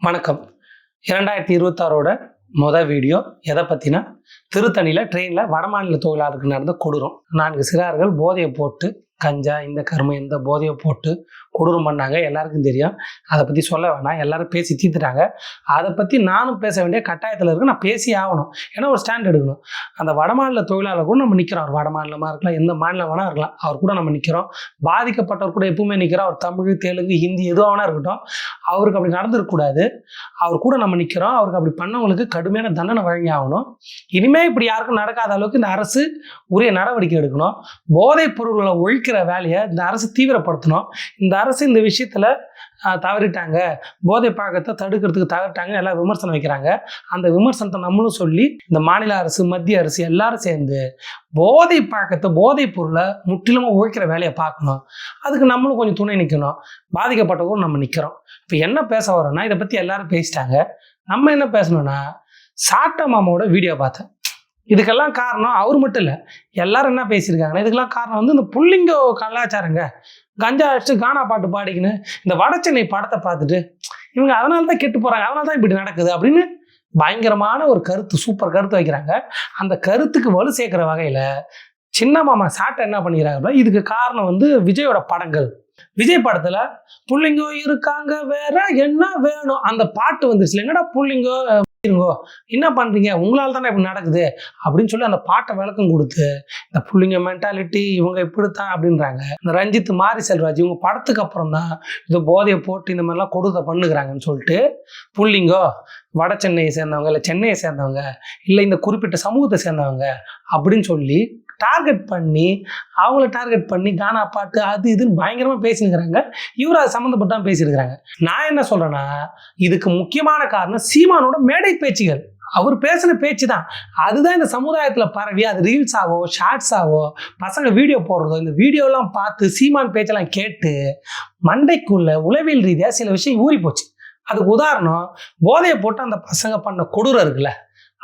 வணக்கம். 2026ஓட வீடியோ எதை பற்றினா, திருத்தணியில் ட்ரெயினில் வடமாநில தொழிலாளருக்கு நடந்த கொடூரம். 4 சிறார்கள் போதையை போட்டு கஞ்சா இந்த கருமம் இந்த போதையை போட்டு கொடூரம் பண்ணாங்க. எல்லாருக்கும் தெரியும். அதை பற்றி சொல்ல வேணாம், எல்லாரும் பேசி தீர்த்துட்டாங்க. அதை பற்றி நானும் பேச வேண்டிய கட்டாயத்தில் இருக்கு. நான் பேசி ஆகணும், ஏன்னா ஒரு ஸ்டாண்ட் எடுக்கணும். அந்த வடமாநில தொழிலாளர் கூட நம்ம நிற்கிறோம். அவர் வடமாநிலமாக இருக்கலாம், எந்த மாநிலம் வேணா இருக்கலாம், அவர் கூட நம்ம நிற்கிறோம். பாதிக்கப்பட்டவர் கூட எப்பவுமே நிற்கிறோம். அவர் தமிழ் தெலுங்கு ஹிந்தி எதுவாக வேணா இருக்கட்டும், அவருக்கு அப்படி நடந்துருக்கக்கூடாது. அவர் கூட நம்ம நிற்கிறோம். அவருக்கு அப்படி பண்ணவங்களுக்கு கடுமையான தண்டனை வழங்கி ஆகணும். இனிமேல் இப்படி யாருக்கும் நடக்காத அளவுக்கு இந்த அரசு உரிய நடவடிக்கை எடுக்கணும். போதைப் பொருள்களை ஒழிக்கிற வேலையை இந்த அரசு தீவிரப்படுத்தணும். இந்த அரசு இந்த விஷயத்துல தவறிட்டாங்க, போதை பழக்கத்தை தடுக்கிறதுக்கு தவறிட்டாங்க, எல்லாம் விமர்சனம் வைக்கிறாங்க. அந்த விமர்சனத்தை நம்மளும் சொல்லி இந்த மாநில அரசு மத்திய அரசு எல்லாரும் சேர்ந்து போதை பழக்கத்தை போதைப் பொருளை முற்றிலுமா ஒழிக்கிற வேலையை பார்க்கணும். அதுக்கு நம்மளும் கொஞ்சம் துணை நிற்கணும். பாதிக்கப்பட்டவரும் நம்ம நிற்கிறோம். இப்போ என்ன பேச வரோம்னா, இதை பற்றி எல்லாரும் பேசிட்டாங்க. நம்ம என்ன பேசணும்னா, சாட்ட மாமாவோட வீடியோ பார்த்தேன். இதுக்கெல்லாம் காரணம் அவர் மட்டும் இல்லை, எல்லாரும் என்ன பேசியிருக்காங்கன்னா, இதுக்கெல்லாம் காரணம் இந்த புள்ளிங்கோ கலாச்சாரங்க. கஞ்சா அடிச்சு கானா பாட்டு பாடிக்கின்னு இந்த வடச்சென்னை படத்தை பார்த்துட்டு இவங்க அதனால தான் கெட்டு போகிறாங்க, அதனால தான் இப்படி நடக்குது அப்படின்னு பயங்கரமான ஒரு கருத்து, சூப்பர் கருத்து வைக்கிறாங்க. அந்த கருத்துக்கு வலு சேர்க்குற வகையில் சின்ன மாமா சாட்டை என்ன பண்ணிக்கிறாங்க, இதுக்கு காரணம் விஜயோட படங்கள். விஜய் படத்தில் புள்ளிங்கோ இருக்காங்க வேற என்ன வேணும் அந்த பாட்டு வந்துருச்சு. என்னடா புள்ளிங்கோ என்ன பண்றீங்க, உங்களால தானே இப்படி நடக்குது அப்படின்னு சொல்லி அந்த பாட்டை விளக்கம் கொடுத்து இந்த புள்ளிங்க மென்டாலிட்டி இவங்க இப்படித்தான் அப்படின்றாங்க. இந்த ரஞ்சித் மாரி செல்வராஜ் இவங்க படத்துக்கு அப்புறம் தான் இது போதையை போட்டு இந்த மாதிரிலாம் கொடுத்த பண்ணுகிறாங்கன்னு சொல்லிட்டு புள்ளிங்கோ வட சென்னையை சேர்ந்தவங்க இல்லை சென்னையை சேர்ந்தவங்க இல்லை இந்த குறிப்பிட்ட சமூகத்தை சேர்ந்தவங்க அப்படின்னு சொல்லி டார்கெட் பண்ணி கானா பாட்டு அது இதுன்னு பயங்கரமாக பேசினுக்கிறாங்க. இவர் அது சம்மந்தப்பட்டால் பேசியிருக்கிறாங்க. நான் என்ன சொல்கிறேன்னா, இதுக்கு முக்கியமான காரணம் சீமானோட மேடை பேச்சுகள். அவர் பேசின பேச்சு தான், அதுதான் இந்த சமுதாயத்தில் பரவி அது ரீல்ஸாவோ ஷார்ட்ஸாவோ பசங்க வீடியோ போடுறதோ இந்த வீடியோலாம் பார்த்து சீமான் பேச்செல்லாம் கேட்டு மண்டைக்குள்ள உளவியல் ரீதியாக சில விஷயம் ஊறி போச்சு. அதுக்கு உதாரணம், போதையை போட்டு அந்த பசங்க பண்ண கொடூரம் இருக்குல்ல,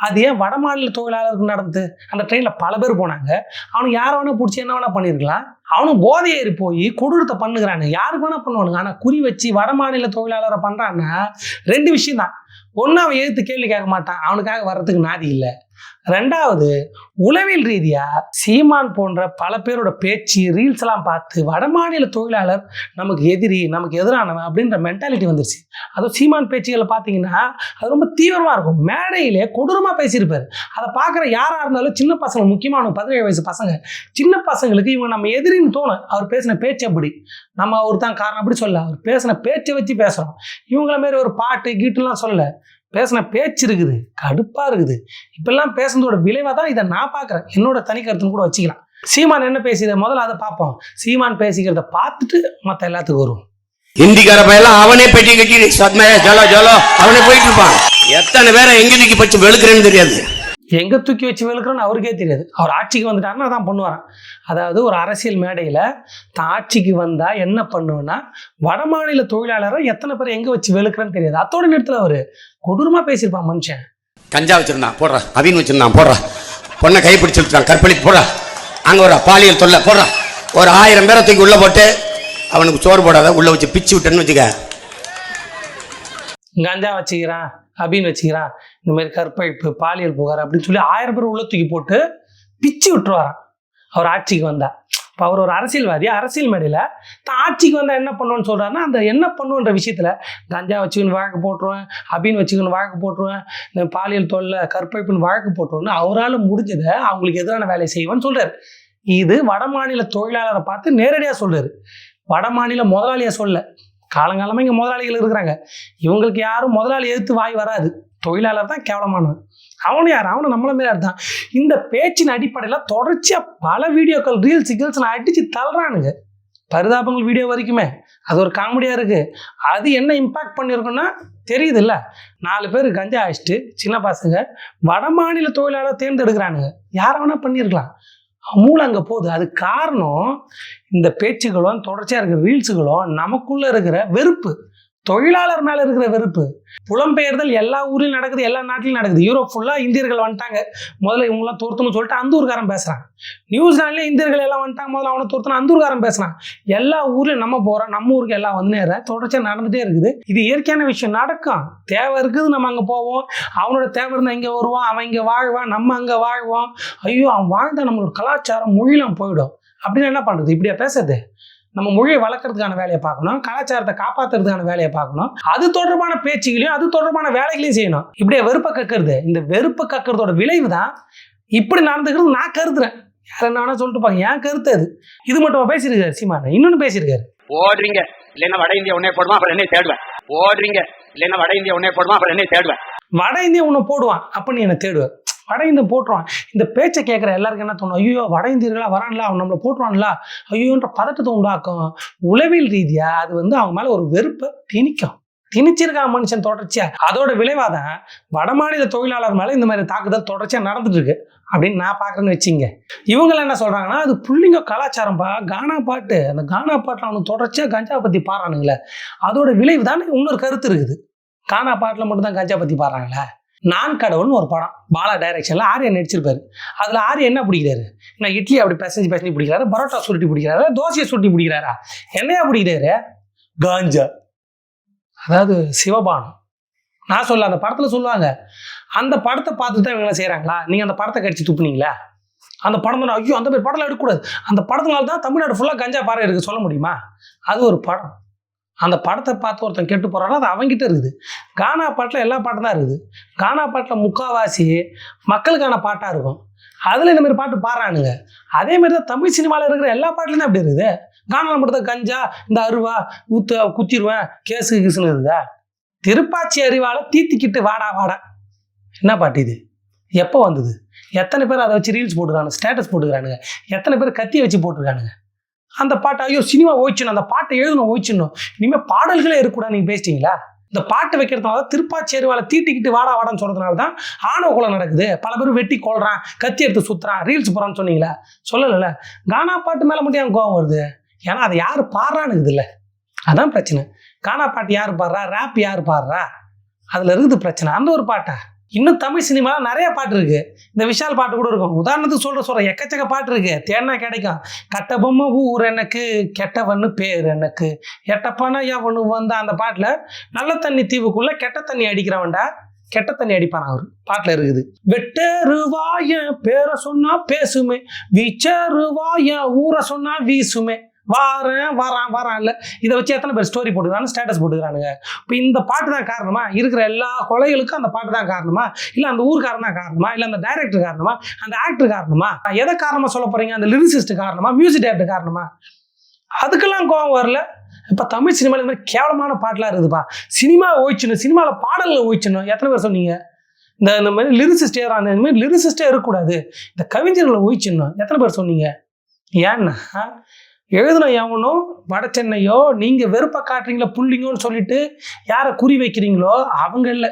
அது ஏன் வட மாநில தொழிலாளருக்கு நடந்தது? அந்த ட்ரெயினில் பல பேர் போனாங்க. அவனுக்கு யாரை வேணா பிடிச்சி என்ன வேணா பண்ணியிருக்கலாம். அவனும் போதை ஏறி போய் கொடூரத்தை பண்ணுகிறானு யாருக்கு வேணா பண்ணுவானுங்க. ஆனால் குறி வச்சு வட மாநில தொழிலாளரை பண்ணுறான்னா 2 விஷயம் தான். ஒன்று, அவன் எதிர்த்து கேள்வி கேட்க மாட்டான், அவனுக்காக வர்றதுக்கு நாதி இல்லை. 2வது, உளவியல் ரீதியா சீமான் போன்ற பல பேரோட பேச்சு ரீல்ஸ் எல்லாம் பார்த்து வடமாநில தொழிலாளர் நமக்கு எதிரி, நமக்கு எதிரானவன் அப்படின்ற மென்டாலிட்டி வந்துருச்சு. அதுவும் சீமான் பேச்சுகளை பார்த்தீங்கன்னா அது ரொம்ப தீவிரமா இருக்கும். மேடையிலே கொடூரமா பேசியிருப்பாரு. அதை பார்க்குற யாரா இருந்தாலும் சின்ன பசங்க, முக்கியமான 17 வயசு பசங்க, சின்ன பசங்களுக்கு இவங்க நம்ம எதிரின்னு தோணும். அவர் பேசின பேச்சு அப்படி, நம்ம அவர் தான் காரணம் அப்படி சொல்ல, அவர் பேசின பேச்சை வச்சு பேசுறோம். இவங்கள மாரி ஒரு பாட்டு கீட்டுலாம் சொல்ல, பேசின பேச்சு இருக்குது, கடுப்பாக இருக்குது. இப்பெல்லாம் பேசுனதோட விளைவாக தான் இதை நான் பார்க்குறேன். என்னோட தனி கருத்துன்னு கூட வச்சுக்கலாம். சீமான் என்ன பேசியதை முதல்ல அதை பார்ப்போம். சீமான் பேசிக்கிறத பார்த்துட்டு மற்ற எல்லாத்துக்கும் வரும். இந்திக்கார பையெல்லாம் அவனே பெட்டி கட்டி ஜலோ அவனே போயிட்டு இருப்பான். எத்தனை பேரை எங்க தூக்கி வச்சு வெளுக்கிறேன்னு தெரியாது, எங்கே தூக்கி வச்சு வெளுக்கிறோன்னு அவருக்கே தெரியாது. அவர் ஆட்சிக்கு வந்துட்டாருன்னா அதான் பண்ணுவாரான். அதாவது ஒரு அரசியல் மேடையில் தான் ஆட்சிக்கு வந்தால் என்ன பண்ணுவேன்னா, வடமாநில தொழிலாளரை எத்தனை பேர் எங்கே வச்சு வெளுக்கிறேன்னு தெரியாது. அத்தோட நேரத்தில் அவர் கொடூரமாக பேசியிருப்பான் மனுஷன். கஞ்சா வச்சிருந்தான் போடுறா, அவின் வச்சிருந்தான் போடுறா, பொண்ணை கைப்பிடிச்சு வச்சுட்டான் கற்பழிக்கு போடுறா, அங்கே ஒரு பாலியல் தொல்லை போடுறா, ஒரு 1000 பேரை தூக்கி உள்ளே போட்டு அவனுக்கு சோறு போடாத உள்ளே வச்சு பிச்சு விட்டேன்னு வச்சுக்க. கஞ்சா வச்சுக்கிறான், அபின் வச்சுக்கிறான், இந்த மாதிரி கற்பழிப்பு பாலியல் புகார் அப்படின்னு சொல்லி 1000 பேர் உள்ள தூக்கி போட்டு பிச்சு விட்டுருவாரான் அவர் ஆட்சிக்கு வந்தா. இப்போ அவர் ஒரு அரசியல்வாதி, அரசியல் மேடையில் தான் ஆட்சிக்கு வந்தால் என்ன பண்ணுவேன்னு சொல்கிறாருன்னா, அந்த என்ன பண்ணுன்ற விஷயத்தில் கஞ்சா வச்சுக்கின்னு வழக்கு போட்டுருவேன், அபின் வச்சுக்கின்னு வழக்கு போட்டுருவேன், இந்த பாலியல் தொல்லை கற்பழிப்புன்னு வழக்கு போட்டுருவேன்னு அவரால் முடிஞ்சதை அவங்களுக்கு எதிரான வேலையை செய்வேன்னு சொல்கிறார். இது வட மாநில தொழிலாளரை பார்த்து நேரடியாக சொல்கிறார். வட மாநில முதலாளியை சொல்ல. காலங்காலமாக இங்கே முதலாளிகள் இருக்கிறாங்க. இவங்களுக்கு யாரும் முதலாளி எதிர்த்து வாய் வராது. தொழிலாளர் தான் கேவலமானவன். அவனு யார், அவனை நம்மள மாரி தான். இந்த பேச்சின் அடிப்படையில் தொடர்ச்சியாக பல வீடியோக்கள் ரீல்ஸ் நான் அடித்து தள்ளுறானுங்க. பரிதாபங்கள் வீடியோ வரைக்குமே அது ஒரு காமெடியாக இருக்குது. அது என்ன இம்பேக்ட் பண்ணியிருக்குன்னா தெரியுது இல்லை. 4 பேர் கஞ்சா அடிச்சுட்டு சின்ன பசங்க வடமாநில தொழிலாளர் தேர்ந்தெடுக்கிறானுங்க. யாரை வேணா பண்ணியிருக்கலாம். மூளை அங்கே போகுது. அது காரணம் இந்த பேச்சுகளும் தொடர்ச்சியாக இருக்கிற ரீல்ஸுகளும் நமக்குள்ளே இருக்கிற வெறுப்பு, தொழிலாளர் மேல இருக்கிற வெறுப்பு. புலம்பெயர்தல் எல்லா ஊர்லயும் நடக்குது, எல்லா நாட்டிலும் நடக்குது. யூரோப் ஃபுல்லா இந்தியர்கள் வந்துட்டாங்க, முதல்ல இவங்கெல்லாம் துரத்தணும்னு சொல்லிட்டு அந்த ஊர்காரன் பேசுறான். நியூசிலாந்துல இந்தியர்கள் எல்லாம் வந்துட்டாங்க, முதல்ல அவனை துரத்தணும் அந்த ஊர்காரன் பேசுறான். எல்லா ஊர்லயும் நம்ம போறோம், நம்ம ஊருக்கு எல்லாம் வந்து நேர தொடர்ச்சியா நடந்துட்டே இருக்குது. இது இயற்கையான விஷயம், நடக்கும். தேவை இருக்குது, நம்ம அங்க போவோம். அவனோட தேவை இருந்தா இங்க வருவான், அவன் இங்க வாழ்வான், நம்ம அங்க வாழ்வோம். ஐயோ, அவன் வாழ்ந்தா நம்மளோட கலாச்சாரம் மொழியெல்லாம் போயிடும் அப்படின்னு என்ன பண்றது? இப்படியா பேசுறது? நம்ம மொழியை வளர்க்கறதுக்கான வேலையை பார்க்கணும், கலாச்சாரத்தை காப்பாற்றுறதுக்கான வேலையை பார்க்கணும், அது தொடர்பான பேச்சுகளையும் அது தொடர்பான வேலைகளையும் செய்யணும். இப்படியே வெறுப்பை கக்கிறது. இந்த வெறுப்பை கக்கிறதோட விளைவு தான் இப்படி நடந்துக்கிறது நான் கருதுறேன். யார் என்ன வேணா சொல்லிட்டு பாங்க, என் கருத்து அது. இது மட்டும் பேசியிருக்காரு சீமான், இன்னொன்னு பேசியிருக்காரு. ஓடுறீங்க இல்லைன்னா வட இந்தியா உடனே போடுமா, அப்புறம் என்ன தேடுவேன். ஓடுறீங்க இல்லைன்னா வட இந்தியா உடனே போடுமா, அப்புறம் என்ன தேடுவேன். வட இந்தியா உன்னை போடுவான் அப்ப நீ என்ன தேடுவேன். வட இந்தியன் போட்டுருவான். இந்த பேச்சை கேட்குற எல்லாருக்கும் என்ன தோணும்? ஐயோ, வட இந்தியர்களா வரான்ல, அவன் நம்மளை போட்டுருவான்ல, ஐயோன்ற பதட்டத்தை உண்டாக்கும். உளவியல் ரீதியா அது வந்து அவங்க மேல ஒரு வெறுப்பை திணிக்கும். திணிச்சிருக்கான் மனுஷன் தொடர்ச்சியா. அதோட விளைவாதான் வடமாநில தொழிலாளர் மேல இந்த மாதிரி தாக்குதல் தொடர்ச்சியா நடந்துட்டு இருக்கு அப்படின்னு நான் பாக்குறேன்னு வச்சுங்க. இவங்க என்ன சொல்றாங்கன்னா, அது புள்ளிங்க கலாச்சாரம்பா, கானா பாட்டு. அந்த கானா பாட்டுல அவனுக்கு தொடர்ச்சியா கஞ்சா பத்தி பாடுறானுங்களே, அதோட விளைவு தான் இன்னொரு கருத்து இருக்குது. கானா பாட்டுல மட்டும் தான் கஞ்சா பத்தி பாடுறாங்களே. நான் கடவுள்னு ஒரு படம் பாலா டைரக்ஷன்ல ஆர்யா நடிச்சிருப்பாரு. அதுல ஆர்யா என்ன பிடிக்கிறாரு? நான் இட்லி அப்படி பிசைஞ்சு பிடிக்கிறாரு, பரோட்டா சுருட்டி பிடிக்கிறாரு, தோசையை சுருட்டி பிடிக்கிறாரா? என்னையா பிடிக்கிறாரு? காஞ்சா. அதாவது சிவபானம். நான் சொல்ல, அந்த படத்துல சொல்லுவாங்க, அந்த படத்தை பார்த்துட்டு தான் இவங்க செய்யறாங்களா? நீங்க அந்த படத்தை கடிச்சு துப்புனீங்களா? அந்த படம் தான். ஐயோ, அந்த மாதிரி படம்லாம் எடுக்கக்கூடாது, அந்த படத்தினால தான் தமிழ்நாடு ஃபுல்லா கஞ்சா பாறை இருக்கு சொல்ல முடியுமா? அது ஒரு படம். அந்த படத்தை பார்த்து ஒருத்தன் கெட்டு போறான்னா அது அவங்கிட்ட இருக்குது. கானா பாட்டில் எல்லா பாட்டும் தான் இருக்குது. கானா பாட்டில் முக்கால்வாசி மக்களுக்கான பாட்டாக இருக்கும். அதில் இந்த மாதிரி பாட்டு பாடுறானுங்க. அதே மாதிரி தான் தமிழ் சினிமாவில் இருக்கிற எல்லா பாட்டுலையும் தான் அப்படி இருக்குது. கானாவில் மட்டும் தான் கஞ்சா, இந்த அருவா குத்திடுவேன், கேஸு கிசுன்னு இருக்குதா? திருப்பாச்சி அறிவால தீத்திக்கிட்டு வாடா வாடா. என்ன பாட்டு இது? எப்போ வந்தது? எத்தனை பேர் அதை வச்சு ரீல்ஸ் போட்டுக்கிறானுங்க, ஸ்டேட்டஸ் போட்டுக்கிறானுங்க, எத்தனை பேர் கத்தியை வச்சு போட்டுருக்கானுங்க. அந்த பாட்டு ஐயோ சினிமா ஓய்ச்சிடணும், அந்த பாட்டை எழுதணும், ஓய்ச்சிடணும், இனிமேல் பாடல்களே இருக்கக்கூடாது. நீங்கள் பேசிட்டீங்களா? இந்த பாட்டு வைக்கிறதுனால திருப்பாச்சி அறிவால தீட்டிக்கிட்டு வாடா வாடான்னு சொல்றதுனால தான் ஆணவ கொலை நடக்குது. பல பேர் வெட்டி கொள்றான், கத்தி எடுத்து சுத்துறான், ரீல்ஸ் போறான்னு சொன்னீங்களா? சொல்லல. கானா பாட்டு மேல மட்டும் என் கோவம் வருது. ஏன்னா அதை யாரு பாடுறான்னு இல்லை, அதான் பிரச்சனை. கானா பாட்டு யாரு பாடுறா, ரேப் யாரு பாடுறா, அதுல இருக்குது பிரச்சனை. அந்த ஒரு பாட்டா? இன்னும் தமிழ் சினிமால நிறைய பாட்டு இருக்கு. இந்த விஷால் பாட்டு கூட இருக்கும். உதாரணத்துக்கு சொல்ற எக்கச்சக்க பாட்டு இருக்கு, தேனா கிடைக்கும். கட்ட பொம்மை ஊர் எனக்கு, கெட்டவன்னு பேர் எனக்கு, எட்டப்பானா எவனு வந்த அந்த பாட்டுல நல்ல தண்ணி தீவுக்குள்ள கெட்ட தண்ணி அடிக்கிறவன்டா, கெட்ட தண்ணி அடிப்பான் அவர் பாட்டுல இருக்குது. வெட்டருவாய பேரை சொன்னா பேசுமே, வீச்சருவாய ஊரை சொன்னா வீசுமே, வரான் இல்லை. இதை வச்சு எத்தனை பேர் ஸ்டோரி போட்டுக்கிறாங்க, ஸ்டேட்டஸ் போட்டுக்கிறானுங்க. இப்போ இந்த பாட்டு தான் காரணமா? இருக்கிற எல்லா கொலைகளுக்கும் அந்த பாட்டு தான் காரணமா? இல்லை அந்த ஊர்காரன் தான் காரணமா? இல்லை அந்த டைரக்டர் காரணமா? அந்த ஆக்டர் காரணமா? எதை காரணமா சொல்ல போறீங்க? அந்த லிரிசிஸ்ட் காரணமா? மியூசிக் டைரக்டர் காரணமா? அதுக்கெல்லாம் கோவம் வரல. இப்போ தமிழ் சினிமாவில் இந்த மாதிரி கேவலமான பாட்டுலாம் இருக்குதுப்பா. சினிமா ஓய்ச்சிடணும், சினிமாவில் பாடல்கள் ஓய்ச்சிடணும். எத்தனை பேர் சொன்னீங்க? இந்த மாதிரி லிரிசிஸ்ட் ஏறாங்க, இந்த மாதிரி லிரிசிஸ்டே இருக்கக்கூடாது, இந்த கவிஞர்களை ஓய்ச்சிடணும். எத்தனை பேர் சொன்னீங்க? ஏன்னா எழுதுன எவனும் வட சென்னையோ நீங்கள் வெறுப்பை காட்டுறீங்களோ புள்ளிங்கன்னு சொல்லிட்டு யாரை குறி வைக்கிறீங்களோ அவங்க இல்லை.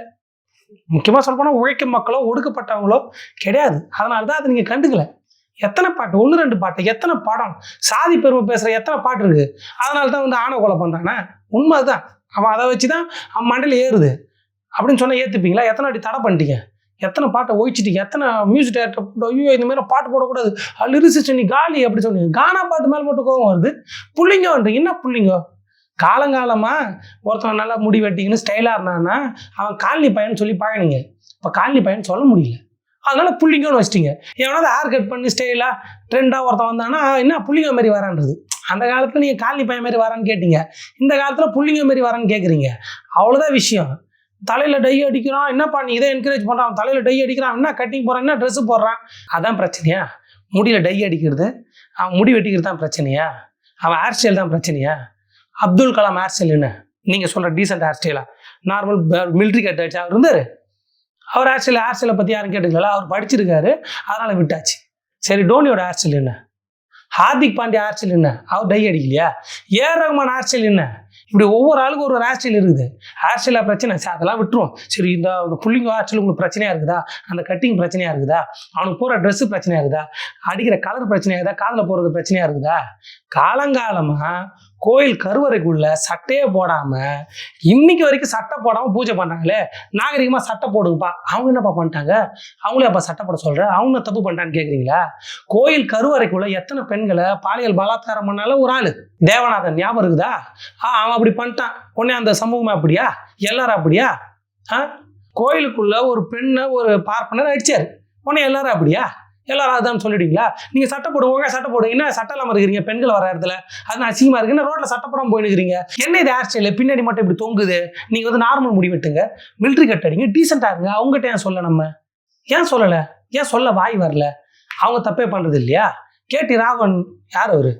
முக்கியமாக சொல்ல போனால் உழைக்கும் மக்களோ ஒடுக்கப்பட்டவங்களோ கிடையாது. அதனால தான் அதை நீங்கள் கண்டுக்கல. எத்தனை பாட்டு, 1-2 பாட்டு, எத்தனை படம், சாதி பெருமை பேசுகிற எத்தனை பாட்டு இருக்குது. அதனால தான் வந்து ஆணவ கொலை பண்ணுறானே. உண்மை தான். அவன் அதை வச்சு தான் அவன் மண்டையில் ஏறுது அப்படின்னு சொன்னால் ஏற்றுப்பீங்களா? எத்தனை வாட்டி தடை பண்ணிட்டீங்க, எத்தனை பாட்டை ஒழிச்சிட்டீங்க, எத்தனை மியூசிக் டைரக்டர் போட்டு ஐயோ இந்த மாதிரி பாட்டு போடக்கூடாது, லிரிசிஸ்ட் நீ காலி அப்படி சொன்னீங்க. கானா பாட்டு மேலே மட்டும் கோவம் வருது. புள்ளிங்க வந்துட்டு என்ன புள்ளிங்க? காலங்காலமாக ஒருத்தன் நல்லா முடி வெட்டிங்கன்னு ஸ்டைலாக இருந்தான்னா அவன் காலனி பையன் சொல்லி பழனிங்க. இப்போ காலனி பையன் சொல்ல முடியல, அதனால புள்ளிங்கன்னு வச்சிட்டிங்க. எவனாவது ஹேர் கட் பண்ணி ஸ்டைலாக ட்ரெண்டாக ஒருத்தன் வந்தானா என்ன புள்ளிங்க மாதிரி வரான்றது. அந்த காலத்தில் நீங்கள் காலனி பையன் மாதிரி வரான்னு கேட்டீங்க, இந்த காலத்தில் புள்ளிங்க மாதிரி வரான்னு கேட்குறீங்க. அவ்வளோதான் விஷயம். தலையில் டை அடிக்கிறான், என்னப்பா நீ இதை என்கரேஜ் பண்ணுறான், தலையில் டை அடிக்கிறான், என்ன கட்டிங் போகிறான், என்ன ட்ரெஸ்ஸு போடுறான், அதான் பிரச்சனையா? முடியில் டை அடிக்கிறது, அவன் முடி வெட்டிக்கிறது தான் பிரச்சனையா? அவன் ஹேர் ஸ்டைல் தான் பிரச்சனையா? அப்துல் கலாம் ஹேர் ஸ்டைல் என்ன நீங்கள் சொல்கிற டீசென்ட் ஹேர் ஸ்டைலா? நார்மல் மிலிட்ரி கட் அடிச்சு அவர் இருந்தார். அவர் ஹேர் ஸ்டைலை பற்றி யாரும் கேட்டுக்கல, அவர் படிச்சிருக்காரு அதனால் விட்டாச்சு. சரி, டோனியோட ஹேர் ஸ்டைல் என்ன? ஹார்திக் பாண்டியா ஹேர் ஸ்டைல் என்ன? அவர் டை அடிக்கலையா? ஏஆர் ரஹ்மான் ஹேர் ஸ்டைல் என்ன? இப்படி ஒவ்வொரு ஆளுக்கும் ஒரு ஹேர் ஸ்டைல் இருக்குது. ஹேர் ஸ்டைலாக பிரச்சனை, சரி அதெல்லாம் விட்டுருவோம். சரி, இந்த புள்ளிங்க ஹேர் ஸ்டைல் உங்களுக்கு பிரச்சனையாக இருக்குதா, அந்த கட்டிங் பிரச்சனையாக இருக்குதா, அவனுக்கு போகிற ட்ரெஸ்ஸு பிரச்சனையாக இருக்குதா, அடிக்கிற கலர் பிரச்சனையாக இருக்குதா, காதில் போகிறது பிரச்சனையாக இருக்குதா? காலங்காலமாக கோயில் கருவறைக்குள்ள சட்டையே போடாம இன்னைக்கு வரைக்கும் சட்டை போடாம பூஜை பண்றாங்களே, நாகரிகமா சட்டை போடுங்கப்பா. அவங்க என்னப்பா பண்ணிட்டாங்க? அவங்களே அப்ப சட்டை போட சொல்ற, அவங்க தப்பு பண்ணிட்டான்னு கேக்குறீங்களா? கோயில் கருவறைக்குள்ள எத்தனை பெண்களை பாலியல் பலாத்காரம் பண்ணால ஒரு ஆளு தேவநாதன் ஞாபகம் இருக்குதா? அவன் அப்படி பண்ணிட்டான். உடனே அந்த சமூகமே அப்படியா? எல்லாரும் அப்படியா? கோயிலுக்குள்ள ஒரு பெண்ணை ஒரு பார்ப்பனர் அடிச்சாரு, உடனே எல்லாரும் அப்படியா? எல்லாரும் அதான் சொல்லிடுவீங்களா? நீங்க சட்டை போடுவோங்க, சட்டை போடுங்க. என்ன சட்டை இல்லாம இருக்கிறீங்க? பெண்கள் வர இடத்துல அது அசிங்கமா இருக்கு. என்ன ரோட்ல சட்டை போடாம போயிருக்கிறீங்க? என்ன இது ஹேர் ஸ்டைல் பின்னாடி மட்டும் இப்படி தொங்குது? நீங்க வந்து நார்மல் முடி வெட்டுங்க, மிலிட்ரி கட் அடிங்க, டீசெண்டா இருங்க. அவங்ககிட்ட ஏன் சொல்ல? நம்ம ஏன் சொல்லல? ஏன் சொல்ல வாய் வரல? அவங்க தப்பே பண்றது இல்லையா? கேடி ராகவன் யார் அவரு?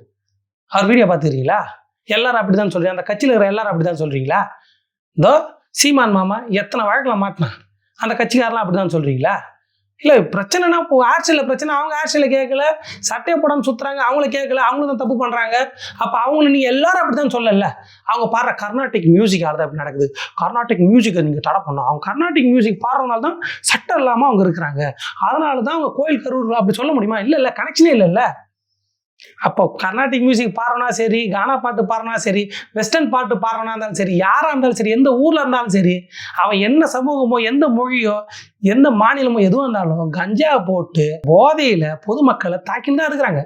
அவர் வீடியோ பார்த்துக்கிறீங்களா? எல்லாரும் அப்படிதான் சொல்றீங்க. அந்த கட்சியில் இருக்கிற எல்லாரும் அப்படிதான் சொல்றீங்களா? இதோ சீமான் மாமா எத்தனை வழக்கில் மாட்டினான், அந்த கட்சிக்காரெல்லாம் அப்படிதான் சொல்றீங்களா? இல்லை பிரச்சனைனா இப்போ ஆர்சியில் பிரச்சனை, அவங்க ஆர்சியில் கேட்கல, சட்டையை போடாமல் சுற்றுறாங்க, அவங்கள கேட்கல, அவங்களும் தான் தப்பு பண்ணுறாங்க. அப்போ அவங்கள நீங்கள் எல்லாரும் அப்படி தான் சொல்லல. அவங்க பாடுற கர்நாடிக் மியூசிக் தான் அப்படி நடக்குது. கர்நாடிக் மியூசிக்கை நீங்கள் தடை பண்ணணும். அவங்க கர்நாடிக் மியூசிக் பாடுறதுனால தான் சட்டம் இல்லாமல் அவங்க இருக்கிறாங்க. அதனால தான் அவங்க கோயில் கரூர் அப்படி சொல்ல முடியுமா? இல்லை கனெக்ஷனே இல்லைல்ல. அப்போ கர்நாடிக் மியூசிக் பாடுறனா சரி, கானா பாட்டு பாடுறனா சரி, வெஸ்டர்ன் பாட்டு பாடுறனா இருந்தாலும் சரி, யாராக இருந்தாலும் சரி, எந்த ஊரில் இருந்தாலும் சரி, அவன் என்ன சமூகமோ எந்த மொழியோ எந்த மாநிலமோ எதுவும் இருந்தாலும் கஞ்சா போட்டு போதையில் பொதுமக்களை தாக்கின்னு தான் இருக்கிறாங்க.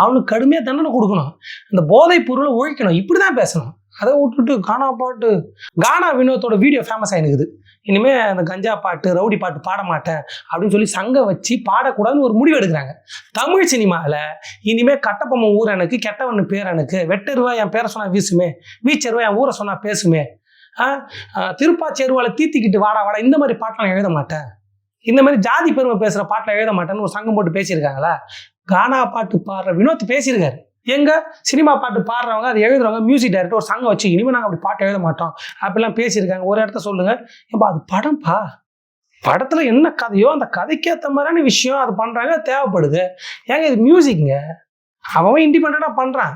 அவனுக்கு கடுமையாக தண்டனை கொடுக்கணும். இந்த போதை பொருளை ஒழிக்கணும். இப்படி தான் பேசணும். அதை விட்டுட்டு கானா பாட்டு, கானா வினோத்தோட வீடியோ ஃபேமஸ் ஆகினுக்குது. இனிமேல் அந்த கஞ்சா பாட்டு ரவுடி பாட்டு பாட மாட்டேன் அப்படின்னு சொல்லி சங்கம் வச்சு பாடக்கூடாதுன்னு ஒரு முடிவு எடுக்கிறாங்க. தமிழ் சினிமாவில் இனிமேல் கட்டப்பொம்மை ஊர் எனக்கு, கெட்டவனு பேர் எனக்கு, வெட்டருவா என் பேரை சொன்னால் வீசுமே, வீச்சருவா என் ஊரை சொன்னால் பேசுமே, திருப்பாச்சேருவாவில் தீத்திக்கிட்டு வாடா வாடா, இந்த மாதிரி பாட்டெலாம் எழுத மாட்டேன், இந்த மாதிரி ஜாதி பெருமை பேசுகிற பாட்டில் எழுத மாட்டேன்னு ஒரு சங்கம் போட்டு பேசியிருக்காங்களா? கானா பாட்டு பாடுற வினோத் பேசியிருக்காரு. எங்க சினிமா பாட்டு பாடுறவங்க, அதை எழுதுறவங்க, மியூசிக் டைரக்டர் ஒரு சங்கம் வச்சு இனிமேல் நாங்கள் அப்படி பாட்டு எழுத மாட்டோம் அப்படிலாம் பேசியிருக்காங்க. ஒரு இடத்த சொல்லுங்க, ஏப்பா அது படம்ப்பா, படத்தில் என்ன கதையோ அந்த கதைக்கேற்ற மாதிரியான விஷயம் அது பண்ணுறாங்க, தேவைப்படுது. ஏங்க இது மியூசிக்ங்க, அவன் இண்டிபெண்டாக பண்ணுறான்,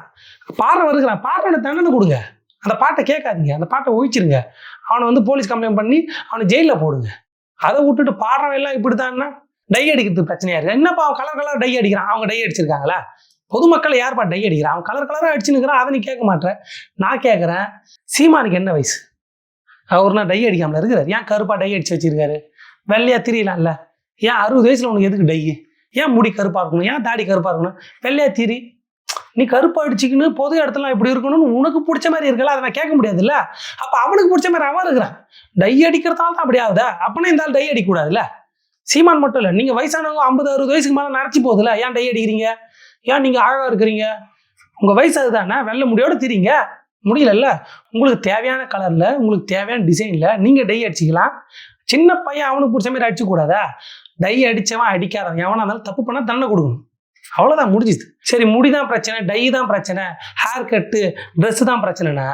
பாடுறவன் இருக்கிறான், பாடுறவனை தண்டனை கொடுங்க. அந்த பாட்டை கேட்காதீங்க, அந்த பாட்டை ஒழிச்சிருங்க. அவனை வந்து போலீஸ் கம்ப்ளைண்ட் பண்ணி அவனை ஜெயிலில் போடுங்க. அதை விட்டுட்டு பாடுறவன் எல்லாம் இப்படி தான்னா டை அடிக்கிறது பிரச்சனையா இருக்கு. என்னப்பா அவன் கலர் கலர் டை அடிக்கிறான், அவங்க டை அடிச்சிருக்காங்களா? பொதுமக்களை யார்ப்பா டை அடிக்கிறான்? அவன் கலர் கலராக அடிச்சுன்னுக்கிறான், அதை நீ கேட்க மாட்டேன். நான் கேட்குறேன், சீமானுக்கு என்ன வயசு? அவர்னா டை அடிக்காமல் இருக்கிறார். ஏன் கருப்பாக டை அடிச்சு வச்சிருக்காரு? வெள்ளையா திரியலாம்ல. ஏன் 60 வயசுல உனக்கு எதுக்கு டை? ஏன் முடி கருப்பாக இருக்கணும்? ஏன் தாடி கருப்பாக இருக்கணும்? வெள்ளையா திரி, நீ கருப்பாக அடிச்சுக்கின்னு பொது இடத்துல இப்படி இருக்கணும்னு உனக்கு பிடிச்ச மாதிரி இருக்கல, அதை நான் கேட்க முடியாதுல்ல. அப்போ அவனுக்கு பிடிச்ச மாதிரி அவன் இருக்கிறான். டை அடிக்கிறதால தான் அப்படி ஆகுதா? அப்படின்னா இந்த ஆள் டை அடிக்கக்கூடாதுல்ல. சீமான் மட்டும் இல்லை, நீங்கள் வயசானவங்க 50-60 வயசுக்கு மேலே நினச்சி போகுதுல்ல, ஏன் டை அடிக்கிறீங்க? ஏன் நீங்கள் அழகாக இருக்கிறீங்க? உங்கள் வயசு அதுதானே, வெள்ளை முடியோடு திரிங்க. முடியலல்ல, உங்களுக்கு தேவையான கலரில், உங்களுக்கு தேவையான டிசைனில் நீங்கள் டை அடிச்சிக்கலாம். சின்ன பையன் அவனுக்கு பிடிச்ச மாதிரி அடிச்சுக்கூடாதா? டை அடித்தவன் அடிக்காதவன் எவனா இருந்தாலும் தப்பு பண்ணால் தண்டனை கொடுக்கணும். அவ்வளோதான், முடிஞ்சுது. சரி, முடி தான் பிரச்சனை, டை தான் பிரச்சனை, ஹேர் கட்டு, ட்ரெஸ்ஸு தான் பிரச்சனைனா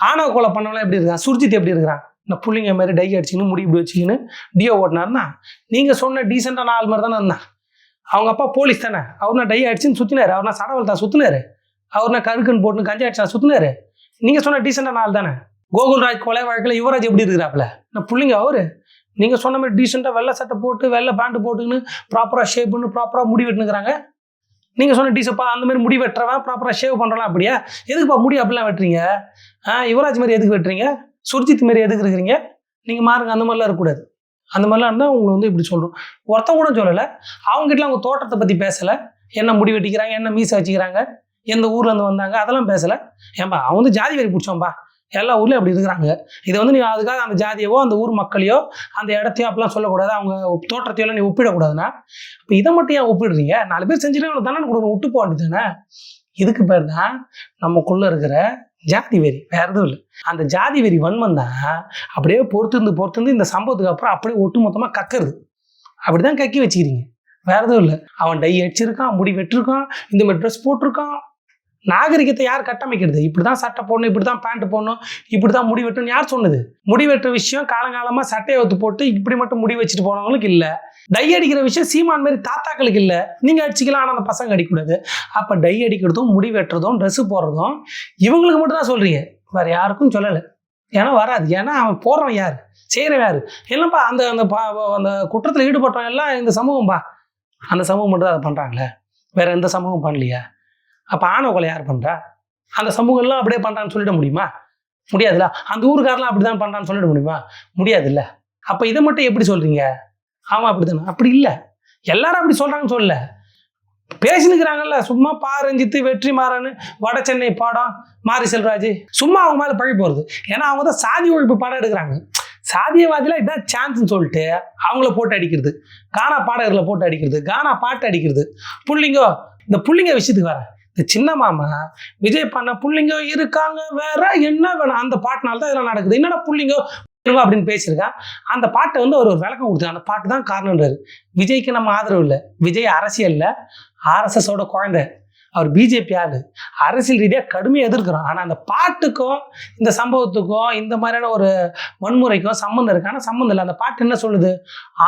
ஆணவ கொலை பண்ணவெல்லாம் எப்படி இருக்கான்? சுர்ஜித் எப்படி இருக்கிறான்? இந்த புள்ளிங்க மாதிரி டை அடிச்சுன்னு முடி இப்படி வச்சுக்கின்னு டியோ ஓட்டினார்னா நீங்கள் சொன்ன டீசெண்டான ஆள் மாதிரி தானே இருந்தான். அவங்க அப்பா போலீஸ் தானே, அவர்னா டை அடிச்சுன்னு சுற்றினாரு, அவர்னா சடவல் தான் சுற்றினாரு, அவர்னா கருக்குன்னு போட்டுன்னு கஞ்சா அடிச்சா சுற்றினாரு. நீங்கள் சொன்ன டீசெண்டான ஆள் தானே. கோகுல்ராஜ் கொலை வழக்கில் யுவராஜ் எப்படி இருக்கிறாப்புல? நான் பிள்ளைங்க அவரு நீங்கள் சொன்ன மாதிரி டீசெண்டாக வெள்ளை சட்டை போட்டு வெள்ளை பேண்ட் போட்டுக்கின்னு ப்ராப்பராக ஷேப் பண்ணி ப்ராப்பராக முடி வெட்டுனுக்குறாங்க. நீங்கள் சொன்ன டீசப்பா அந்த மாதிரி முடி வெட்டுறவன் ப்ராப்பராக ஷேவ் பண்ணுறலாம். அப்படியா? எதுக்குப்பா முடி அப்படிலாம் வெட்டுறீங்க? யுவராஜ் மாதிரி எதுக்கு வெட்டுறீங்க? சுர்ஜித் மாரி எதுக்கு இருக்கிறீங்க? நீங்கள் மாறுங்க, அந்த மாதிரிலாம் இருக்கக்கூடாது. அந்த மாதிரிலாம் இருந்தால் உங்களை வந்து இப்படி சொல்கிறோம். ஒருத்தன் கூட சொல்லலை, அவங்ககிட்டலாம் அவங்க தோட்டத்தை பற்றி பேசலை, என்ன முடி வெட்டிக்கிறாங்க, என்ன மீசை வச்சுக்கிறாங்க, எந்த ஊர்லேருந்து வந்தாங்க, அதெல்லாம் பேசலை. ஏன்பா அவன் வந்து ஜாதி வெறி பிடிச்சோம்பா, எல்லா ஊர்லேயும் அப்படி இருக்கிறாங்க. இதை வந்து நீ அதுக்காக அந்த ஜாதியவோ அந்த ஊர் மக்களையோ அந்த இடத்தையோ அப்படிலாம் சொல்லக்கூடாது, அவங்க தோற்றத்தையெல்லாம் நீ ஒப்பிடக்கூடாதுன்னா இப்போ இதை மட்டும் ஏன் ஒப்பிடுறீங்க? 4 பேர் செஞ்சுட்டு அவனுக்கு தானே கொடுக்கணும், விட்டு போக வேண்டியது தானே. இதுக்கு பேர் தான் நமக்குள்ளே இருக்கிற ஜாதி வெறி, வேற எதுவும் இல்லை. அந்த ஜாதி வெறி வன்மம் தான் அப்படியே பொறுத்திருந்து இந்த சம்பவத்துக்கு அப்புறம் அப்படியே ஒட்டு மொத்தமாக கக்குறது. அப்படிதான் கக்கி வச்சுக்கிறீங்க, வேற எதுவும் இல்லை. அவன் டை அடிச்சிருக்கான், முடி வெட்டிருக்கான், இந்த மாதிரி ட்ரெஸ் போட்டிருக்கான். நாகரிகத்தை யார் கட்டமைக்கிறது? இப்படி தான் சட்டை போடணும், இப்படி தான் பேண்ட் போடணும், இப்படி தான் முடி வெட்டணும் யார் சொன்னது? முடி வெட்டுற விஷயம் காலங்காலமாக சட்டையை ஒத்து போட்டு இப்படி மட்டும் முடி வச்சுட்டு போனவங்களுக்கு இல்லை. டை அடிக்கிற விஷயம் சீமான் மாதிரி தாத்தாக்களுக்கு இல்லை. நீங்கள் அடிச்சிக்கலாம், ஆனால் அந்த பசங்க அடிக்கக்கூடாது. அப்போ டை அடிக்கிறதும் முடி வெட்டுறதும் ட்ரெஸ்ஸு போடுறதும் இவங்களுக்கு மட்டும் தான் சொல்கிறீங்க, வேறு யாருக்கும் சொல்லலை. ஏன்னா வராது. ஏன்னா அவன் போடுறவன் யார், செய்கிறவன் யார்? இல்லைப்பா அந்த அந்த குற்றத்தில் ஈடுபட்டவன் எல்லாம் இந்த சமூகம்பா, அந்த சமூகம் மட்டும் தான் அதை பண்ணுறாங்களே, வேறு எந்த சமூகம் பண்ணலையா? அப்போ ஆணவ கொலை யார் பண்ணுறா? அந்த சமூகம்லாம் அப்படியே பண்ணுறான்னு சொல்லிட முடியுமா? முடியாதுல்ல. அந்த ஊருக்காரெலாம் அப்படி தான் பண்ணுறான்னு சொல்லிட முடியுமா? முடியாதுல்ல. அப்போ இதை மட்டும் எப்படி சொல்கிறீங்க? ஆமாம் அப்படி தானே? அப்படி இல்லை, எல்லாரும் அப்படி சொல்கிறாங்கன்னு சொல்லல, பேசினுக்கிறாங்கல்ல. சும்மா பா ரஞ்சித்து, வெற்றிமாறன், வட சென்னை பாடம், மாரி செல்வராஜ், சும்மா அவங்க மேலே பழி போகிறது. ஏன்னா அவங்க தான் சாதி ஒழிப்பு பாடம் எடுக்கிறாங்க. சாதியவாதியில் இதான் சான்ஸ்ன்னு சொல்லிட்டு அவங்கள போட்டு அடிக்கிறது, கானா பாடகர்களை போட்டு அடிக்கிறது, கானா பாட்டு அடிக்கிறது. புள்ளிங்கோ, இந்த புள்ளிங்க விஷயத்துக்கு வர இந்த சின்ன மாமா விஜய் பண்ண புள்ளிங்க இருக்காங்க வேற என்ன வேணும், அந்த பாட்டுனால தான் இதெல்லாம் நடக்குது. என்னடா புள்ளிங்கோ அப்படின்னு பேசியிருக்கான். அந்த பாட்டை வந்து ஒரு விளக்கம் கொடுத்தாங்க. அந்த பாட்டு தான் காரணம்ன்றாரு. விஜய்க்கு நம்ம ஆதரவு இல்லை. விஜய் அரசியல்ல ஆர்எஸ்எஸோட குழந்தை, அவர் பிஜேபி ஆளு, அரசியல் ரீதியாக கடுமையாக எதிர்க்கிறோம். ஆனால் அந்த பாட்டுக்கும் இந்த சம்பவத்துக்கும் இந்த மாதிரியான ஒரு வன்முறைக்கும் சம்மந்தம் இருக்கு. ஆனால் சம்மந்தம் இல்லை. அந்த பாட்டு என்ன சொல்லுது?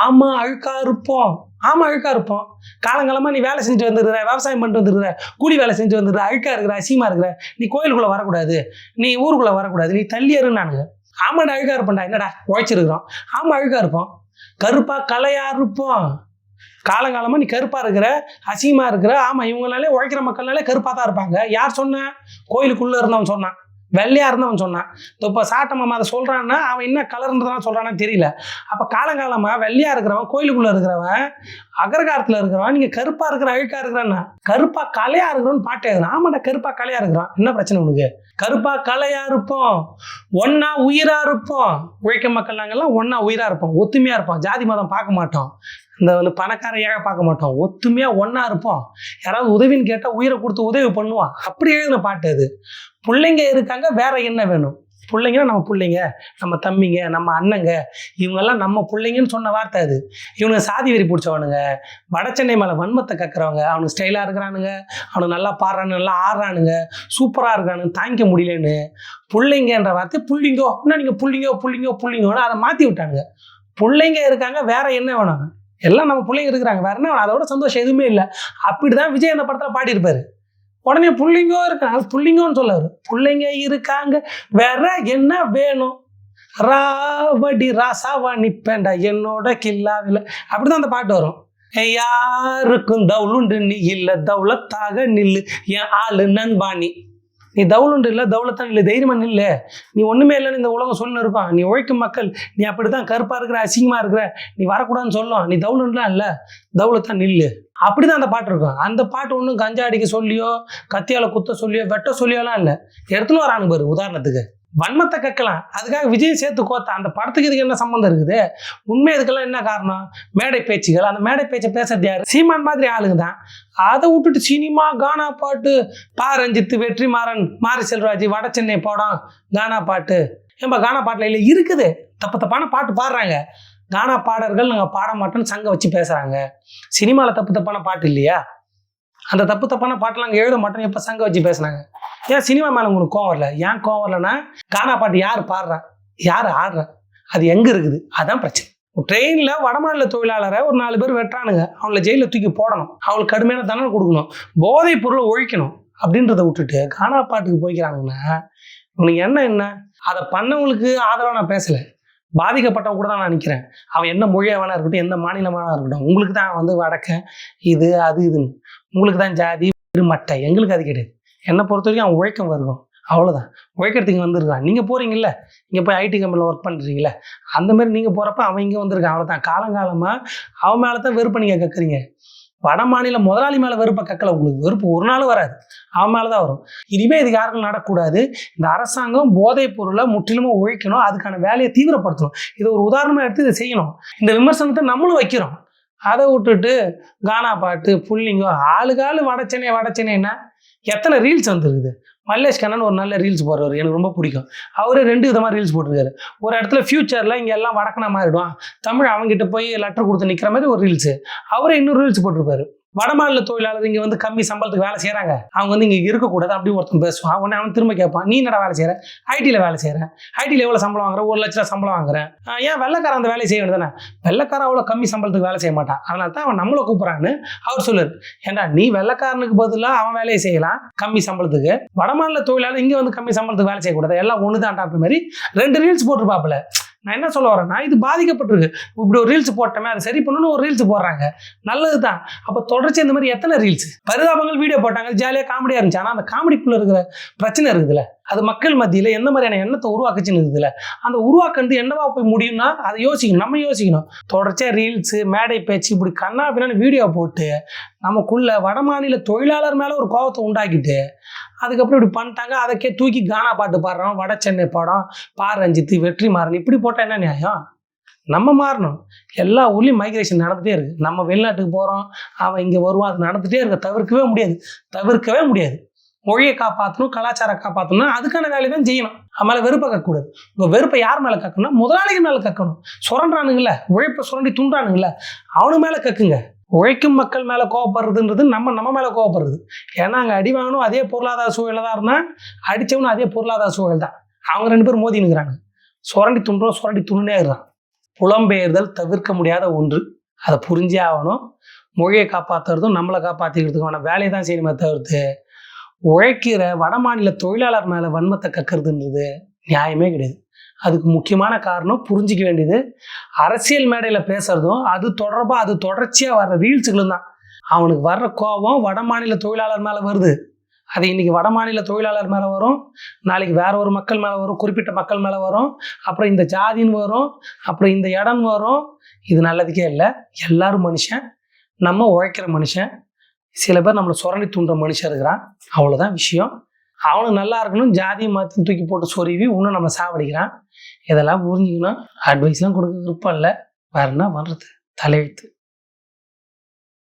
ஆமாம் அழுக்கா இருப்போம், ஆமாம் அழுக்கா இருப்போம், காலங்காலமாக நீ வேலை செஞ்சுட்டு வந்துருக்குற, விவசாயம் பண்ணிட்டு வந்துருக்குற, கூலி வேலை செஞ்சு வந்துடுற, அழுக்கா இருக்கிற, அசிங்கமாக இருக்கிற, நீ கோயிலுக்குள்ளே வரக்கூடாது, நீ ஊருக்குள்ளே வரக்கூடாது, நீ தள்ளியருன்னு நானுங்க. ஆமாடா அழுக்கா இருப்பேன்டா, என்னடா உழைச்சிருக்கிறோம், ஆமாம் அழுக்கா இருப்போம், கருப்பா கலையா இருப்போம், காலங்காலமாக நீ கருப்பாக இருக்கிற, அசிங்கமாக இருக்கிற. ஆமாம் இவங்களாலே உழைக்கிற மக்கள்னாலே கருப்பாக தான் இருப்பாங்க. யார் சொன்ன? கோயிலுக்குள்ளே இருந்தவன் சொன்னான், வெள்ளையாக இருந்தவன் சொன்னான். இப்போ சாட்டம்மா அதை சொல்கிறான்னா அவன் என்ன கலர்ன்றதான் சொல்கிறான்னு தெரியல. அப்போ காலங்காலமாக வெள்ளையாக இருக்கிறவன், கோயிலுக்குள்ளே இருக்கிறவன், அகரகாரத்தில் இருக்கிறவன், நீங்கள் கருப்பாக இருக்கிற அழுக்காக இருக்கிறான்னா கருப்பாக கலையாக இருக்கிறவன்னு பாட்டு எழுதுறான். ஆமாண்டா கருப்பாக கலையாக இருக்கிறான், என்ன பிரச்சனை உனக்கு? கருப்பாக கலையாக இருப்போம், ஒன்றா உயிராக இருப்போம், உழைக்கும் மக்கள் நாங்கள்லாம் ஒன்றா உயிராக இருப்போம், ஒத்துமையாக இருப்போம், ஜாதி மதம் பார்க்க மாட்டோம், இந்த வந்து பணக்கார ஏழை பார்க்க மாட்டோம், ஒத்துமையாக ஒன்றா இருப்போம், யாராவது உதவின்னு கேட்டால் உயிரை கொடுத்து உதவி பண்ணுவான். அப்படி எழுதின பாட்டு அது. பிள்ளைங்க இருக்காங்க, வேற என்ன வேணும்? பிள்ளைங்கன்னா நம்ம பிள்ளைங்க, நம்ம தம்பிங்க, நம்ம அண்ணங்க, இவங்கெல்லாம் நம்ம பிள்ளைங்கன்னு சொன்ன வார்த்தை அது. இவனுங்க சாதி வெறி பிடிச்சவனுங்க, வட சென்னை மேலே வன்மத்தை கக்குறவங்க, அவனுக்கு ஸ்டைலாக இருக்கிறானுங்க, அவனுக்கு நல்லா பாடுறானு, நல்லா ஆடுறானுங்க, சூப்பராக இருக்கானுங்க, தாங்கிக்க முடியலன்னு பிள்ளைங்கன்ற வார்த்தை புள்ளிங்கோ, என்ன நீங்கள் புள்ளிங்கோ புள்ளிங்கோ புள்ளிங்கோன்னு அதை மாற்றி விட்டானுங்க. பிள்ளைங்க இருக்காங்க, வேற என்ன வேணும்? எல்லாம் நம்ம பிள்ளைங்க இருக்கிறாங்க, வேற என்ன வேணும்? அதோட சந்தோஷம் எதுவுமே இல்லை. அப்படிதான் விஜய் அந்த படத்தில் பாடியிருப்பாரு. உடனே புள்ளிங்கோ இருக்காங்க, புள்ளிங்கோன்னு சொல்லாரு, பிள்ளைங்க இருக்காங்க வேற என்ன வேணும், ராவடி ராசாவா நிப்பேண்டா என்னோட கில்லாவில், அப்படிதான் அந்த பாட்டு வரும். யாருக்கும் தவுளுண்டு நீ இல்லை, தவுளத்தாக நில்லு என் ஆளு நண்பாணி. நீ தவுளுண்டு இல்லை, தவுளத்தான் இல்லை, தைரியமா நில்லு, நீ ஒன்றுமே இல்லைன்னு இந்த உலகம் சொல்லணும் இருக்கும். நீ உழைக்கும் மக்கள், நீ அப்படித்தான் கருப்பாக இருக்கிற, அசிங்கமாக இருக்கிற, நீ வரக்கூடாதுன்னு சொல்லும். நீ தவுளுண்டுலாம் இல்லை, தவுளத்தான் நில்லு, அப்படிதான் அந்த பாட்டு இருக்கும். அந்த பாட்டு ஒன்றும் கஞ்சா அடிக்க சொல்லியோ, கத்தியால் குத்த சொல்லியோ, வெட்ட சொல்லியோலாம் இல்லை. எடுத்துன்னு வரானு பாரு, உதாரணத்துக்கு வன்மத்தை கக்கலாம், அதுக்காக விஜய் சேர்த்து கோத்த. அந்த படத்துக்கு இதுக்கு என்ன சம்மந்தம் இருக்குது? உண்மை இதுக்கெல்லாம் என்ன காரணம்? மேடை பேச்சுகள். அந்த மேடை பேச்சை பேசுறது யாரு? சீமான் மாதிரி ஆளுங்க தான். அதை விட்டுட்டு சினிமா, கானா பாட்டு, பா ரஞ்சித்து, வெற்றிமாறன், மாரி செல்வராஜ், வட சென்னை பாடம், கானா பாட்டு. ஏன்பா கானா பாட்டில் இல்லை இருக்குது, தப்பு தப்பான பாட்டு பாடுறாங்க. கானா பாடர்கள் நாங்கள் பாட மாட்டோம்னு சங்கம் வச்சு பேசுகிறாங்க. சினிமாவில் தப்பு தப்பான பாட்டு இல்லையா? அந்த தப்பு தப்பான பாட்டெலாம் அங்கே எழுத மாட்டோம் எப்போ சங்கம் வச்சு பேசுனாங்க? ஏன் சினிமா மேலே உங்களுக்கு கோவம் வரல? ஏன் கோவம் வரலன்னா, கானா பாட்டு யார் பாடுறா, யார் ஆடுறா, அது எங்கே இருக்குது, அதுதான் பிரச்சனை. ட்ரெயினில் வடமாநில தொழிலாளரை ஒரு 4 பேர் வெட்டுறானுங்க, அவங்கள ஜெயிலில் தூக்கி போடணும், அவங்களுக்கு கடுமையான தண்டனை கொடுக்கணும், போதைப் பொருளை ஒழிக்கணும் அப்படின்றத விட்டுட்டு கானா பாட்டுக்கு போய்க்கிறாங்கன்னா உனக்கு என்ன? அதை பண்ணவங்களுக்கு ஆதரவாக நான் பேசலை, பாதிக்கப்பட்டவங்க கூட தான் நான் நிற்கிறேன். அவன் என்ன மொழியாக வேணா இருக்கட்டும், எந்த மாநிலமான இருக்கட்டும், உங்களுக்கு தான் வந்து வடக்கன் இது அது இதுன்னு, உங்களுக்கு தான் ஜாதி மட்டை, எங்களுக்கு அது கிடையாது. என்னை பொறுத்த வரைக்கும் அவன் உழைக்கம் வருவோம், அவ்வளோதான். உழைக்கிறதுக்கு வந்திருக்கான். நீங்கள் போகிறீங்கள, இங்கே போய் ஐடி கம்பெனியில் ஒர்க் பண்ணுறீங்களே, அந்த மாதிரி நீங்கள் போகிறப்ப அவன் இங்கே வந்திருக்கான், அவ்வளோதான். காலங்காலமாக அவன் மேலே தான் வெறுப்பை நீங்கள் கக்குறீங்க. வட மாநில முதலாளி மேலே வெறுப்பை கக்கலை, உங்களுக்கு வெறுப்பு ஒரு நாள் வராது, அவன் மேலே தான் வரும். இனிமேல் இதுக்கு யாருக்கும் நடக்கூடாது. இந்த அரசாங்கம் போதைப் பொருளை முற்றிலுமாக ஒழிக்கணும், அதுக்கான வேலையை தீவிரப்படுத்தணும். இதை ஒரு உதாரணமாக எடுத்து இதை செய்யணும். இந்த விமர்சனத்தை நம்மளும் வைக்கிறோம். அதை விட்டுட்டு கானா பாட்டு, புள்ளிங்கோ, ஆளுகாலு வட சென்னைன்னா எத்தனை ரீல்ஸ் வந்துருக்குது. மல்லேஷ் கண்ணன் ஒரு நல்ல ரீல்ஸ் போடுறவர், எனக்கு ரொம்ப பிடிக்கும். அவரு 2 விதமாக ரீல்ஸ் போட்டிருக்காரு. ஒரு இடத்துல ஃபியூச்சரில் இங்கே எல்லாம் வடக்கனா மாறிடுவான், தமிழ் அவங்ககிட்ட போய் லெட்டர் கொடுத்து நிற்கிற மாதிரி ஒரு ரீல்ஸு. அவரே இன்னொரு ரீல்ஸ் போட்டிருப்பாரு. வடமாநில தொழிலாளர் இங்கே வந்து கம்மி சம்பளத்துக்கு வேலை செய்கிறாங்க, அவங்க வந்து இங்கே இருக்கக்கூடாது அப்படி ஒருத்தன் பேசுவான். உடனே அவன் திரும்ப கேட்பான், நீ என்னடா வேலை செய்கிற? ஐடியில் வேலை செய்கிறேன். ஐடியில் எவ்வளோ சம்பளம் வாங்குறேன்? 1 லட்ச ரூபா சம்பளம் வாங்குறேன். ஏன் வெள்ளைக்காரன் அந்த வேலையை செய்ய வேண்டியதானே? வெள்ளைக்காரன் அவ்வளோ கம்மி சம்பளத்துக்கு வேலை செய்ய மாட்டான், அதனால தான் அவன் நம்மளை கூப்பிட்றான்னு அவர் சொல்லுரு. ஏன்டா நீ வெள்ளைக்காரனுக்கு பதிலாக அவன் வேலையை செய்யலாம் கம்மி சம்பளத்துக்கு, வடமாநில தொழிலாளர் இங்கே வந்து கம்மி சம்பளத்துக்கு வேலை செய்யக்கூடாது, எல்லாம் ஒன்று தான்டான்ற மாதிரி 2 ரீல்ஸ் போட்டிருப்பாப்புல. நான் என்ன சொல்ல வரேன்னா இது பாதிக்கப்பட்டிருக்கு. இப்படி ஒரு ரீல்ஸ் போட்டோமே அதை சரி பண்ணணும்னு ஒரு ரீல்ஸ் போடுறாங்க, நல்லது தான். அப்போ தொடர்ச்சி இந்த மாதிரி எத்தனை ரீல்ஸ் பரிதாபங்கள் வீடியோ போட்டாங்க, ஜாலியாக காமெடியாக இருந்துச்சு. ஆனால் அந்த காமெடிக்குள்ளே இருக்கிற பிரச்சனை இருக்குதுல்ல, அது மக்கள் மத்தியில் எந்த மாதிரியான எண்ணத்தை உருவாக்குச்சுன்னு இருக்குதுல்ல, அந்த உருவாக்குறது என்னவா போய் முடியும்னா அதை யோசிக்கணும், நம்ம யோசிக்கணும். தொடர்ச்சியாக ரீல்ஸு மேடை பேச்சு இப்படி கண்ணா பின்னான்னு வீடியோ போட்டு நமக்குள்ள வடமாநில தொழிலாளர் மேலே ஒரு கோபத்தை உண்டாக்கிட்டு அதுக்கப்புறம் இப்படி பண்ணிட்டாங்க. அதுக்கே தூக்கி கானா பாட்டு பாடுறோம், வட சென்னை படம், பா ரஞ்சித், வெற்றிமாறன் இப்படி போட்டால் என்ன நியாயம்? நம்ம மாறணும். எல்லா ஊர்லேயும் மைக்ரேஷன் நடந்துகிட்டே இருக்குது. நம்ம வெளிநாட்டுக்கு போகிறோம், அவன் இங்கே வருவான், அது நடந்துகிட்டே இருக்க, தவிர்க்கவே முடியாது. மொழியை காப்பாற்றணும், கலாச்சாரம் காப்பாற்றணும், அதுக்கான வேலையை தான் செய்யணும். அவன் வெறுப்பை கக்கக்கூடாது. உங்கள் வெறுப்பை யார் மேலே கக்கணும்னா முதலாளிகள் மேலே கக்கணும். சுரண்டானுங்கள, உழைப்பை சுரண்டி துண்டானுங்கள, அவனு மேலே கக்குங்க. உழைக்கும் மக்கள் மேலே கோவப்படுறதுன்றது நம்ம மேலே கோவப்படுறது. ஏன்னா அங்கே அடி வாங்கணும் அதே பொருளாதார சூழலில் தான் இருந்தால், அடித்தவனும் அதே பொருளாதார சூழல் தான். அவங்க 2 பேரும் மோதி நிற்கிறாங்க. சுரண்டி துண்டுனே இருக்கிறான். புலம்பெயர்தல் தவிர்க்க முடியாத ஒன்று, அதை புரிஞ்சே ஆகணும். மொழியை காப்பாற்றுறதும் நம்மளை காப்பாற்றிக்கிறதுக்கான வேலையை தான் செய்யணுமே தவிர்த்து உழைக்கிற வடமாநில தொழிலாளர் மேலே வன்மத்தை கக்கிறதுன்றது நியாயமே கிடையாது. அதுக்கு முக்கியமான காரணம் புரிஞ்சிக்க வேண்டியது, அரசியல் மேடையில் பேசுறதும் அது தொடர்ச்சியாக வர்ற ரீல்ஸுகளும் தான். அவனுக்கு வர்ற கோபம் வடமாநில தொழிலாளர் மேலே வருது. அது இன்னைக்கு வடமாநில தொழிலாளர் மேலே வரும், நாளைக்கு வேற ஒரு மக்கள் மேலே வரும், குறிப்பிட்ட மக்கள் மேலே வரும், அப்புறம் இந்த ஜாதின்னு வரும், அப்புறம் இந்த இடம் வரும். இது நல்லதுக்கே இல்லை. எல்லாரும் மனுஷன், நம்ம உழைக்கிற மனுஷன். சில பேர் நம்மளை சுரண்டி தூண்டுற மனுஷன் இருக்கிறான், அவ்வளோதான் விஷயம். அவனும் நல்லா இருக்கணும், ஜாதியை மாற்றி தூக்கி போட்டு சொருவி இன்னும் நம்ம சாவடிக்கிறான். இதெல்லாம் புரிஞ்சுக்கணும். அட்வைஸ்லாம் கொடுக்க விருப்பம் இல்லை, வேற என்ன பண்ணுறது, தலையெழுத்து.